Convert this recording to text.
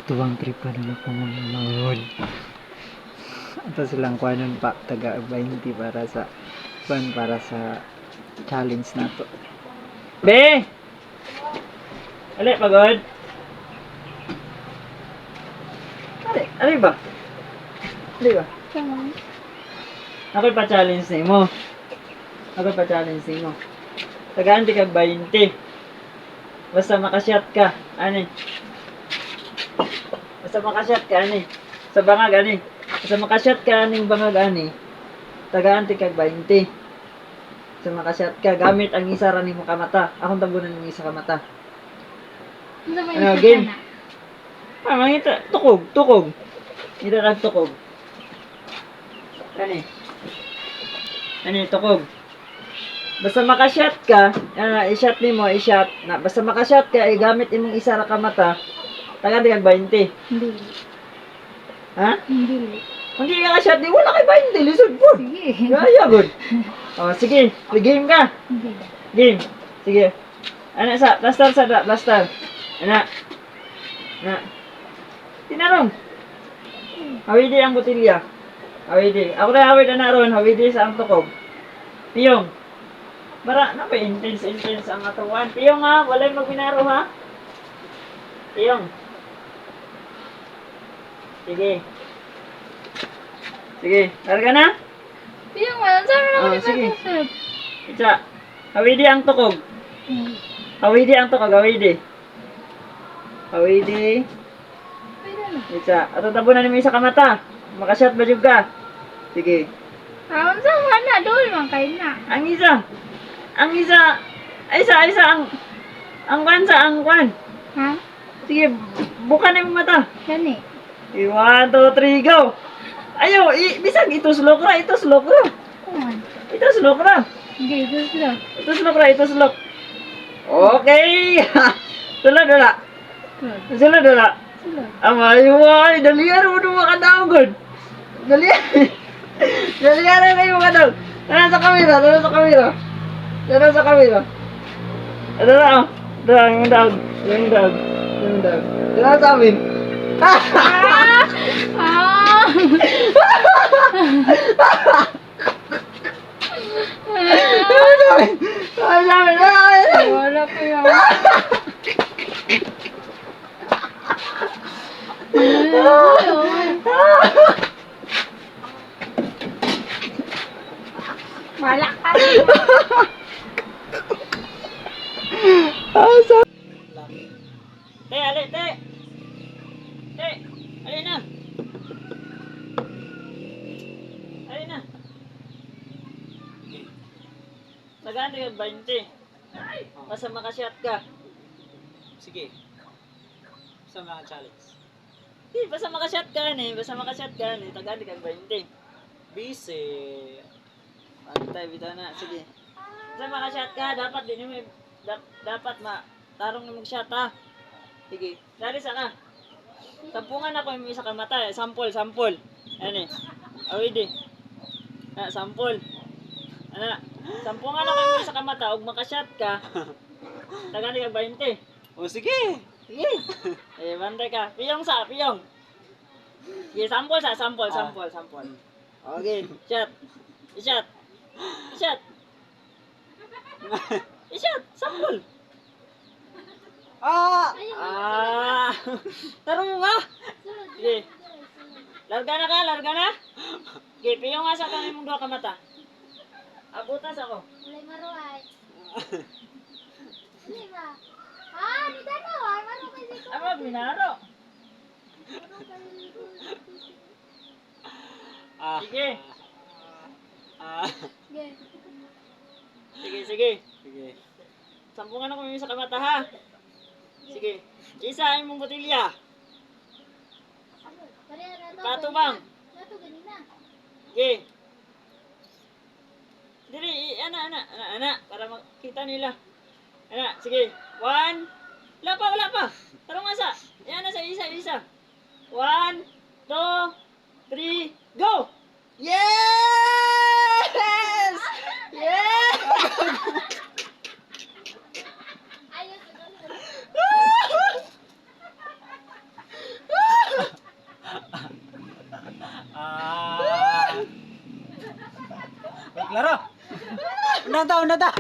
Katuwang tripa na ako mga Ito silang kuanon pa taga 20 para sa challenge na to. Be! Ali, pagod? Ali ba? Ali ba? Ako'y pa-challenge ni mo. Tagaan di kag 20. Basta makashot ka, ani. Sa bangag, ani. Basta makashot ka, aning bangag, ani. Tagaan di kag 20. Basta makashot ka, gamit ang isa ra nimo ka mata. Akong tabunan ng isa ka mata. Ano, game? Mangita, tukog. Ito nagtukog. Ani, tukog. Basta makashot ka, i-shot nimo, basta makashot ka, gamit imong isa ra ka mata, tagaan di kag 20. Hindi. Ha? Hindi. Hindi ka shot, di wala kay 20, lisod po. Sige. Gaya, good. Oh, sige, game ka. Hindi. Game. Sige. Ana sa, blaster. Ana. Tinarong. Hawidi ang botilya. Hawidi. Ako na hawid na ron, hawidi sa ang tukog. Piyong. Bara, na pa intense ang atawan. Piyong ha, walay magbinaro ha. Piyong. Sige, larga na? Yung man, sabi naman Oh, ni sige. Pag-usap. Itsa. Hawidi ang tukog. Hawidi. Pwede na. Itsa. Ato tabunan ni isa ka mata. Makashot ba jud ka? Sige. Awan sa mana, doon man kayo na. Ang isa. Ang kwan. Ha? Sige, bukan na yung mata. Gani. 1, 2, 3, go! Ayaw, bisag, ito slok ra. Kuman. Sige, Ito slok. Okay! Sulod wala. Sulod. Amay, dalihan mo nung makadaw, good. Dalihan na yung makadaw. Tara sa kamera. Ano na, oh. Tara, yung dog. Tara sa amin. Wala pa yan. Wala ka. Te, alin na. Tagaan ka 20. Basta makashot ka. Sige. Sa mga challenge. Basta makashot ka ni. Tagaan ka 20. Busy. Ano tayo, bitaw na. Sige. Basta makashot ka, dapat din mo, dapat tarong na mag-shot ha. Sige. Dari sa ka. Tampungan ako yung isa ka mata. Sample. Ano eh. Awidi. Sample. Ano na. Sampungan ako yung isa ka mata. Huwag makashot ka. Tagaan ka 20. O sige. Sige. Bantay ka. Piyong. Sige, sample. Okay, shot. I-shot, sample. Tarong mo ba? Sige. Larga na? Sige, piyong nga sa kami mong 2 ka mata. Abutas ako. Mulai maruay. Hindi ba? Dito na. Maro kasi ko. Ano, binaro? Sige. Sige. Sampungan ako yung isa ka mata ha. Sige. Isa ay mong botilya. Patubang. Nato ganina. Sige. Dili, ana, para makita nila. Ana, sige. 1. Wala pa. Tarong asa. Yan na sa isa. 1, 2, 3, go! Yes! Ayos. Laro! Una ta!